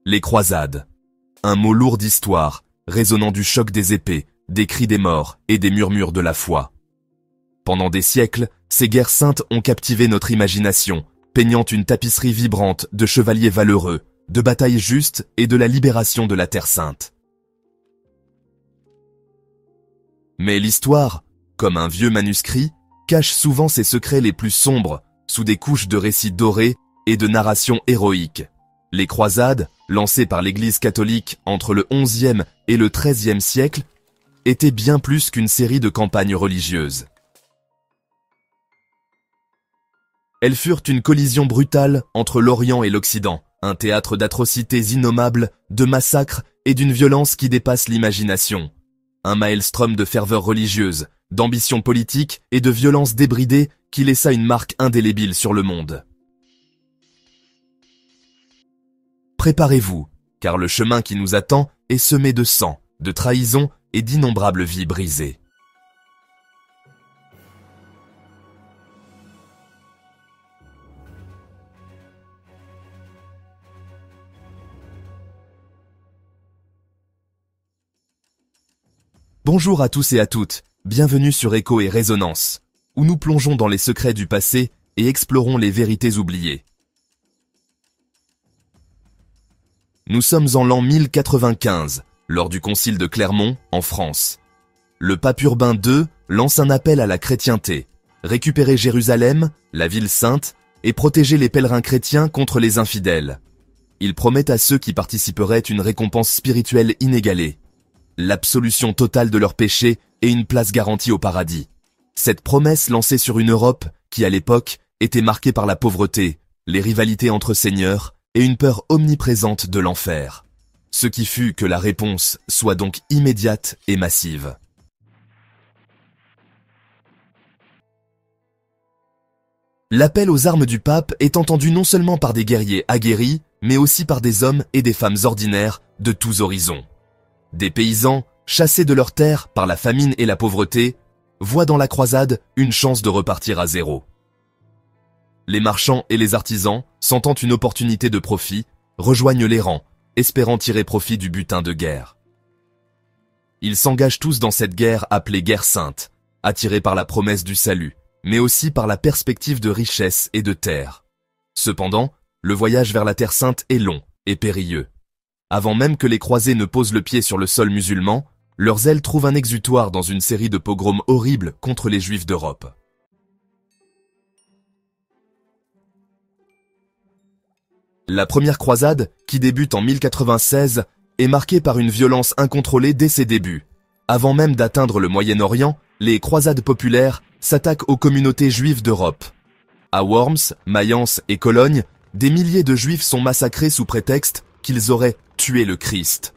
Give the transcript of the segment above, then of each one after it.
Les croisades. Un mot lourd d'histoire, résonnant du choc des épées, des cris des morts et des murmures de la foi. Pendant des siècles, ces guerres saintes ont captivé notre imagination, peignant une tapisserie vibrante de chevaliers valeureux, de batailles justes et de la libération de la Terre Sainte. Mais l'histoire, comme un vieux manuscrit, cache souvent ses secrets les plus sombres, sous des couches de récits dorés et de narrations héroïques. Les croisades, lancées par l'Église catholique entre le XIe et le XIIIe siècle, étaient bien plus qu'une série de campagnes religieuses. Elles furent une collision brutale entre l'Orient et l'Occident, un théâtre d'atrocités innommables, de massacres et d'une violence qui dépasse l'imagination. Un maelstrom de ferveur religieuse, d'ambition politique et de violence débridée qui laissa une marque indélébile sur le monde. Préparez-vous, car le chemin qui nous attend est semé de sang, de trahison et d'innombrables vies brisées. Bonjour à tous et à toutes, bienvenue sur Écho et Résonance, où nous plongeons dans les secrets du passé et explorons les vérités oubliées. Nous sommes en l'an 1095, lors du concile de Clermont, en France. Le pape Urbain II lance un appel à la chrétienté, récupérer Jérusalem, la ville sainte, et protéger les pèlerins chrétiens contre les infidèles. Il promet à ceux qui participeraient une récompense spirituelle inégalée, l'absolution totale de leurs péchés et une place garantie au paradis. Cette promesse lancée sur une Europe qui, à l'époque, était marquée par la pauvreté, les rivalités entre seigneurs et une peur omniprésente de l'enfer. Ce qui fut que la réponse soit donc immédiate et massive. L'appel aux armes du pape est entendu non seulement par des guerriers aguerris, mais aussi par des hommes et des femmes ordinaires de tous horizons. Des paysans, chassés de leurs terres par la famine et la pauvreté, voient dans la croisade une chance de repartir à zéro. Les marchands et les artisans, sentant une opportunité de profit, rejoignent les rangs, espérant tirer profit du butin de guerre. Ils s'engagent tous dans cette guerre appelée guerre sainte, attirés par la promesse du salut, mais aussi par la perspective de richesse et de terre. Cependant, le voyage vers la Terre Sainte est long et périlleux. Avant même que les croisés ne posent le pied sur le sol musulman, leurs ailes trouvent un exutoire dans une série de pogroms horribles contre les Juifs d'Europe. La première croisade, qui débute en 1096, est marquée par une violence incontrôlée dès ses débuts. Avant même d'atteindre le Moyen-Orient, les croisades populaires s'attaquent aux communautés juives d'Europe. À Worms, Mayence et Cologne, des milliers de Juifs sont massacrés sous prétexte qu'ils auraient tué le Christ.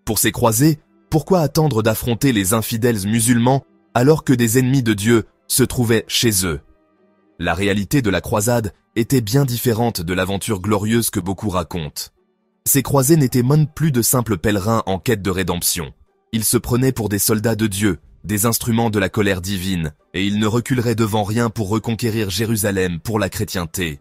Pour ces croisés, pourquoi attendre d'affronter les infidèles musulmans alors que des ennemis de Dieu se trouvaient chez eux? La réalité de la croisade était bien différente de l'aventure glorieuse que beaucoup racontent. Ces croisés n'étaient même plus de simples pèlerins en quête de rédemption. Ils se prenaient pour des soldats de Dieu, des instruments de la colère divine, et ils ne reculeraient devant rien pour reconquérir Jérusalem pour la chrétienté.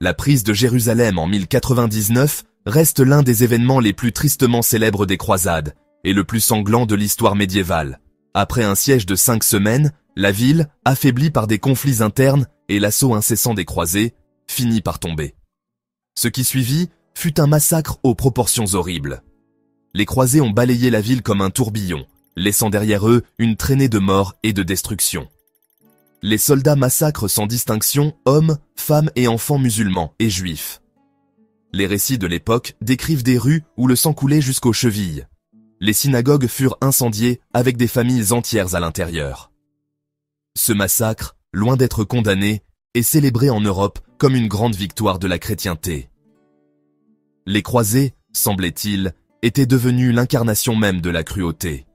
La prise de Jérusalem en 1099 reste l'un des événements les plus tristement célèbres des croisades et le plus sanglant de l'histoire médiévale. Après un siège de 5 semaines, la ville, affaiblie par des conflits internes et l'assaut incessant des croisés, finit par tomber. Ce qui suivit fut un massacre aux proportions horribles. Les croisés ont balayé la ville comme un tourbillon, laissant derrière eux une traînée de morts et de destruction. Les soldats massacrent sans distinction hommes, femmes et enfants musulmans et juifs. Les récits de l'époque décrivent des rues où le sang coulait jusqu'aux chevilles. Les synagogues furent incendiées avec des familles entières à l'intérieur. Ce massacre, loin d'être condamné, est célébré en Europe comme une grande victoire de la chrétienté. Les croisés, semblait-il, étaient devenus l'incarnation même de la cruauté.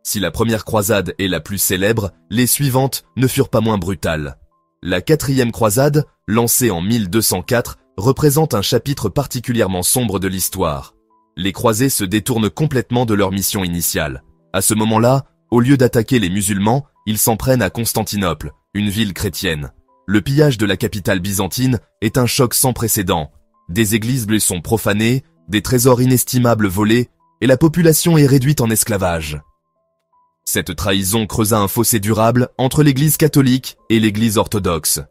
Si la première croisade est la plus célèbre, les suivantes ne furent pas moins brutales. La quatrième croisade, lancée en 1204, représente un chapitre particulièrement sombre de l'histoire. Les croisés se détournent complètement de leur mission initiale. À ce moment-là, Au lieu d'attaquer les musulmans, ils s'en prennent à Constantinople, une ville chrétienne. Le pillage de la capitale byzantine est un choc sans précédent. Des églises sont profanées, des trésors inestimables volés, et la population est réduite en esclavage. Cette trahison creusa un fossé durable entre l'Église catholique et l'Église orthodoxe.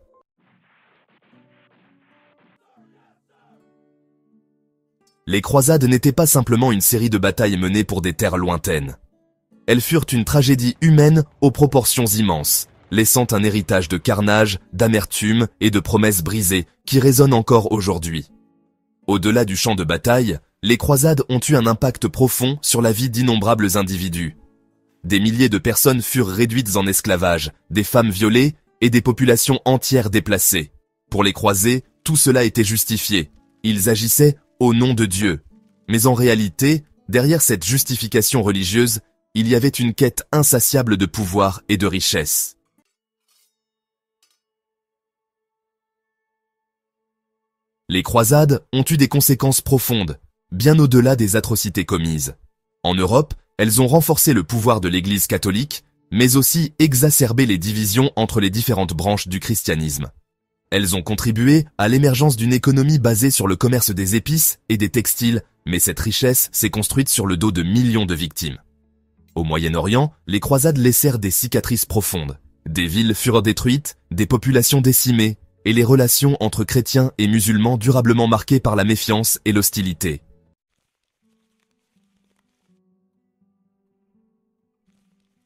Les croisades n'étaient pas simplement une série de batailles menées pour des terres lointaines. Elles furent une tragédie humaine aux proportions immenses, laissant un héritage de carnage, d'amertume et de promesses brisées qui résonnent encore aujourd'hui. Au-delà du champ de bataille, les croisades ont eu un impact profond sur la vie d'innombrables individus. Des milliers de personnes furent réduites en esclavage, des femmes violées et des populations entières déplacées. Pour les croisés, tout cela était justifié. Ils agissaient au nom de Dieu. Mais en réalité, derrière cette justification religieuse, il y avait une quête insatiable de pouvoir et de richesse. Les croisades ont eu des conséquences profondes, bien au-delà des atrocités commises. En Europe, elles ont renforcé le pouvoir de l'Église catholique, mais aussi exacerbé les divisions entre les différentes branches du christianisme. Elles ont contribué à l'émergence d'une économie basée sur le commerce des épices et des textiles, mais cette richesse s'est construite sur le dos de millions de victimes. Au Moyen-Orient, les croisades laissèrent des cicatrices profondes. Des villes furent détruites, des populations décimées, et les relations entre chrétiens et musulmans durablement marquées par la méfiance et l'hostilité.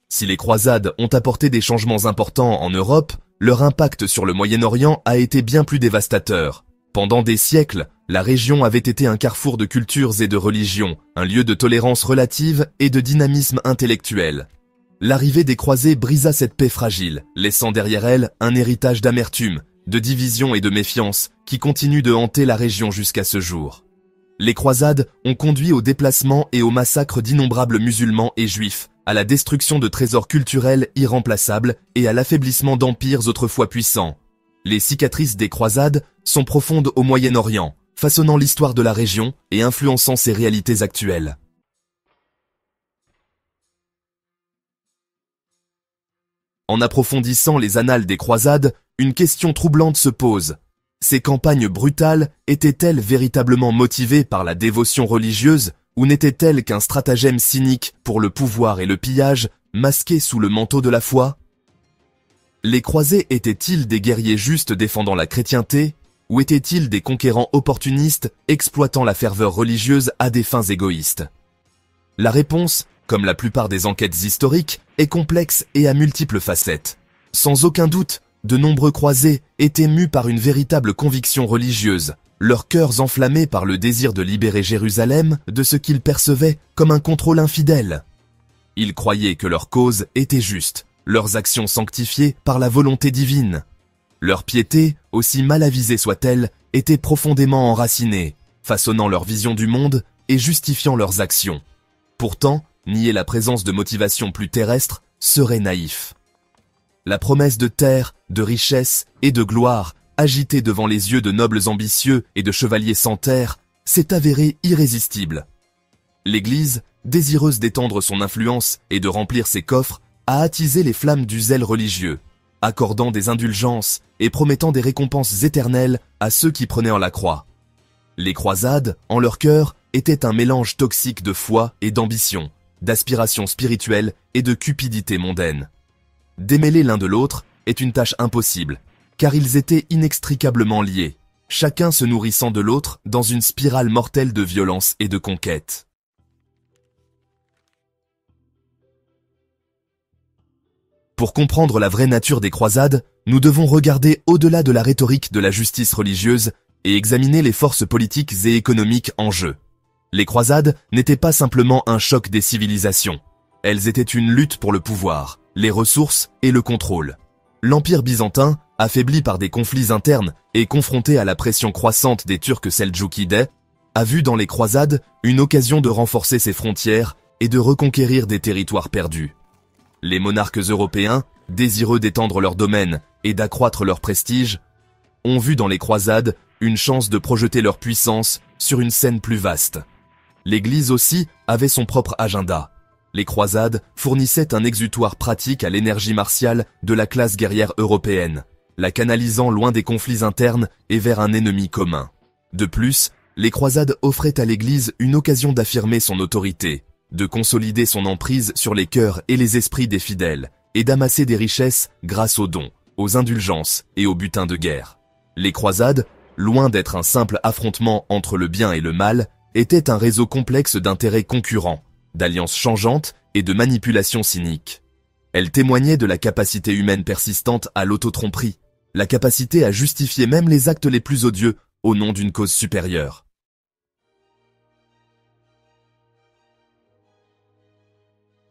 Si les croisades ont apporté des changements importants en Europe, leur impact sur le Moyen-Orient a été bien plus dévastateur. Pendant des siècles, la région avait été un carrefour de cultures et de religions, un lieu de tolérance relative et de dynamisme intellectuel. L'arrivée des croisés brisa cette paix fragile, laissant derrière elle un héritage d'amertume, de division et de méfiance qui continue de hanter la région jusqu'à ce jour. Les croisades ont conduit au déplacement et au massacre d'innombrables musulmans et juifs, à la destruction de trésors culturels irremplaçables et à l'affaiblissement d'empires autrefois puissants. Les cicatrices des croisades sont profondes au Moyen-Orient, façonnant l'histoire de la région et influençant ses réalités actuelles. En approfondissant les annales des croisades, une question troublante se pose. Ces campagnes brutales étaient-elles véritablement motivées par la dévotion religieuse ou n'étaient-elles qu'un stratagème cynique pour le pouvoir et le pillage, masqué sous le manteau de la foi? Les croisés étaient-ils des guerriers justes défendant la chrétienté, ou étaient-ils des conquérants opportunistes exploitant la ferveur religieuse à des fins égoïstes? La réponse, comme la plupart des enquêtes historiques, est complexe et à multiples facettes. Sans aucun doute, de nombreux croisés étaient mus par une véritable conviction religieuse, leurs cœurs enflammés par le désir de libérer Jérusalem de ce qu'ils percevaient comme un contrôle infidèle. Ils croyaient que leur cause était juste, leurs actions sanctifiées par la volonté divine. Leur piété, aussi mal avisée soit-elle, était profondément enracinée, façonnant leur vision du monde et justifiant leurs actions. Pourtant, nier la présence de motivations plus terrestres serait naïf. La promesse de terre, de richesse et de gloire, agitée devant les yeux de nobles ambitieux et de chevaliers sans terre, s'est avérée irrésistible. L'Église, désireuse d'étendre son influence et de remplir ses coffres, a attisé les flammes du zèle religieux, accordant des indulgences et promettant des récompenses éternelles à ceux qui prenaient en la croix. Les croisades, en leur cœur, étaient un mélange toxique de foi et d'ambition, d'aspiration spirituelle et de cupidité mondaine. Démêler l'un de l'autre est une tâche impossible, car ils étaient inextricablement liés, chacun se nourrissant de l'autre dans une spirale mortelle de violence et de conquête. Pour comprendre la vraie nature des croisades, nous devons regarder au-delà de la rhétorique de la justice religieuse et examiner les forces politiques et économiques en jeu. Les croisades n'étaient pas simplement un choc des civilisations. Elles étaient une lutte pour le pouvoir, les ressources et le contrôle. L'Empire byzantin, affaibli par des conflits internes et confronté à la pression croissante des Turcs seldjoukides, a vu dans les croisades une occasion de renforcer ses frontières et de reconquérir des territoires perdus. Les monarques européens, désireux d'étendre leur domaine et d'accroître leur prestige, ont vu dans les croisades une chance de projeter leur puissance sur une scène plus vaste. L'Église aussi avait son propre agenda. Les croisades fournissaient un exutoire pratique à l'énergie martiale de la classe guerrière européenne, la canalisant loin des conflits internes et vers un ennemi commun. De plus, les croisades offraient à l'Église une occasion d'affirmer son autorité, de consolider son emprise sur les cœurs et les esprits des fidèles, et d'amasser des richesses grâce aux dons, aux indulgences et aux butins de guerre. Les croisades, loin d'être un simple affrontement entre le bien et le mal, étaient un réseau complexe d'intérêts concurrents, d'alliances changeantes et de manipulations cyniques. Elles témoignaient de la capacité humaine persistante à l'autotromperie, la capacité à justifier même les actes les plus odieux au nom d'une cause supérieure.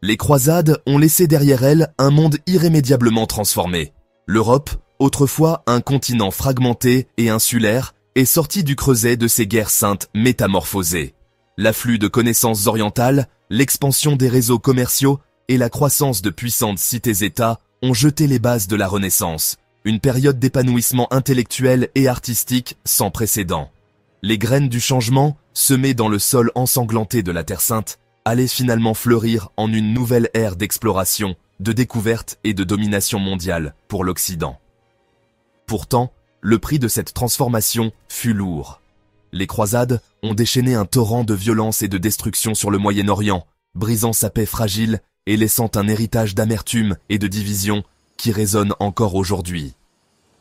Les croisades ont laissé derrière elles un monde irrémédiablement transformé. L'Europe, autrefois un continent fragmenté et insulaire, est sortie du creuset de ces guerres saintes métamorphosées. L'afflux de connaissances orientales, l'expansion des réseaux commerciaux et la croissance de puissantes cités-États ont jeté les bases de la Renaissance, une période d'épanouissement intellectuel et artistique sans précédent. Les graines du changement, semées dans le sol ensanglanté de la Terre Sainte, allaient finalement fleurir en une nouvelle ère d'exploration, de découverte et de domination mondiale pour l'Occident. Pourtant, le prix de cette transformation fut lourd. Les croisades ont déchaîné un torrent de violence et de destruction sur le Moyen-Orient, brisant sa paix fragile et laissant un héritage d'amertume et de division qui résonne encore aujourd'hui.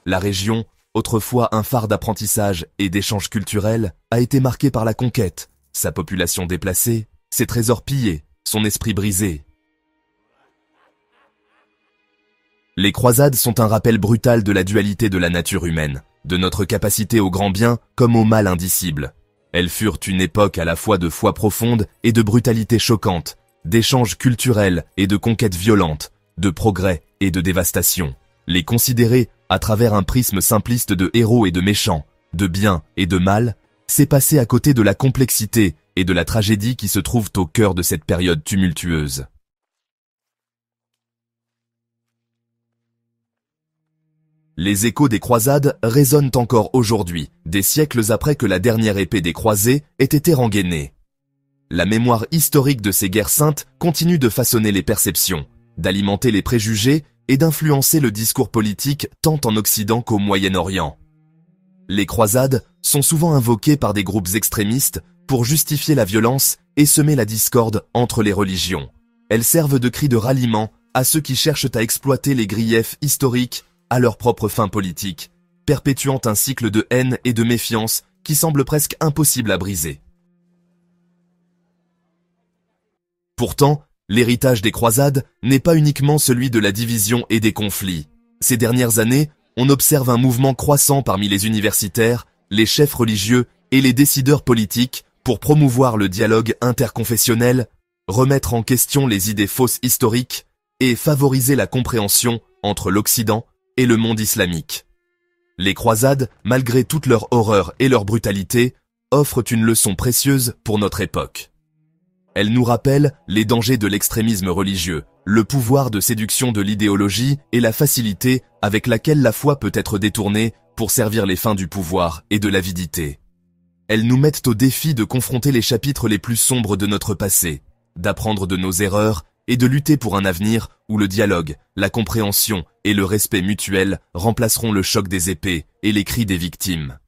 La région, autrefois un phare d'apprentissage et d'échanges culturels, a été marquée par la conquête, sa population déplacée, ses trésors pillés, son esprit brisé. Les croisades sont un rappel brutal de la dualité de la nature humaine, de notre capacité au grand bien comme au mal indicible. Elles furent une époque à la fois de foi profonde et de brutalité choquante, d'échanges culturels et de conquêtes violentes, de progrès et de dévastation. Les considérer à travers un prisme simpliste de héros et de méchants, de bien et de mal, c'est passer à côté de la complexité et de la tragédie qui se trouvent au cœur de cette période tumultueuse. Les échos des croisades résonnent encore aujourd'hui, des siècles après que la dernière épée des croisés ait été rengainée. La mémoire historique de ces guerres saintes continue de façonner les perceptions, d'alimenter les préjugés et d'influencer le discours politique tant en Occident qu'au Moyen-Orient. Les croisades sont souvent invoquées par des groupes extrémistes pour justifier la violence et semer la discorde entre les religions. Elles servent de cri de ralliement à ceux qui cherchent à exploiter les griefs historiques à leurs propres fins politiques, perpétuant un cycle de haine et de méfiance qui semble presque impossible à briser. Pourtant, l'héritage des croisades n'est pas uniquement celui de la division et des conflits. Ces dernières années, on observe un mouvement croissant parmi les universitaires, les chefs religieux et les décideurs politiques pour promouvoir le dialogue interconfessionnel, remettre en question les idées fausses historiques et favoriser la compréhension entre l'Occident et le monde islamique. Les croisades, malgré toute leur horreur et leur brutalité, offrent une leçon précieuse pour notre époque. Elles nous rappellent les dangers de l'extrémisme religieux, le pouvoir de séduction de l'idéologie et la facilité avec laquelle la foi peut être détournée pour servir les fins du pouvoir et de l'avidité. Elles nous mettent au défi de confronter les chapitres les plus sombres de notre passé, d'apprendre de nos erreurs et de lutter pour un avenir où le dialogue, la compréhension et le respect mutuel remplaceront le choc des épées et les cris des victimes.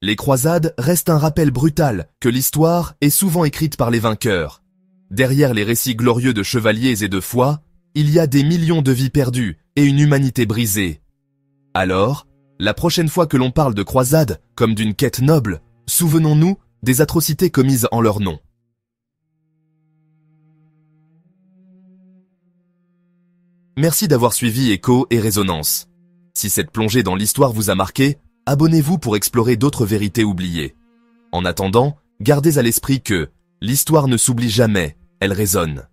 Les croisades restent un rappel brutal que l'histoire est souvent écrite par les vainqueurs. Derrière les récits glorieux de chevaliers et de foi, il y a des millions de vies perdues et une humanité brisée. Alors, la prochaine fois que l'on parle de croisades comme d'une quête noble, souvenons-nous des atrocités commises en leur nom. Merci d'avoir suivi Écho et Résonance. Si cette plongée dans l'histoire vous a marqué, abonnez-vous pour explorer d'autres vérités oubliées. En attendant, gardez à l'esprit que l'histoire ne s'oublie jamais, elle résonne.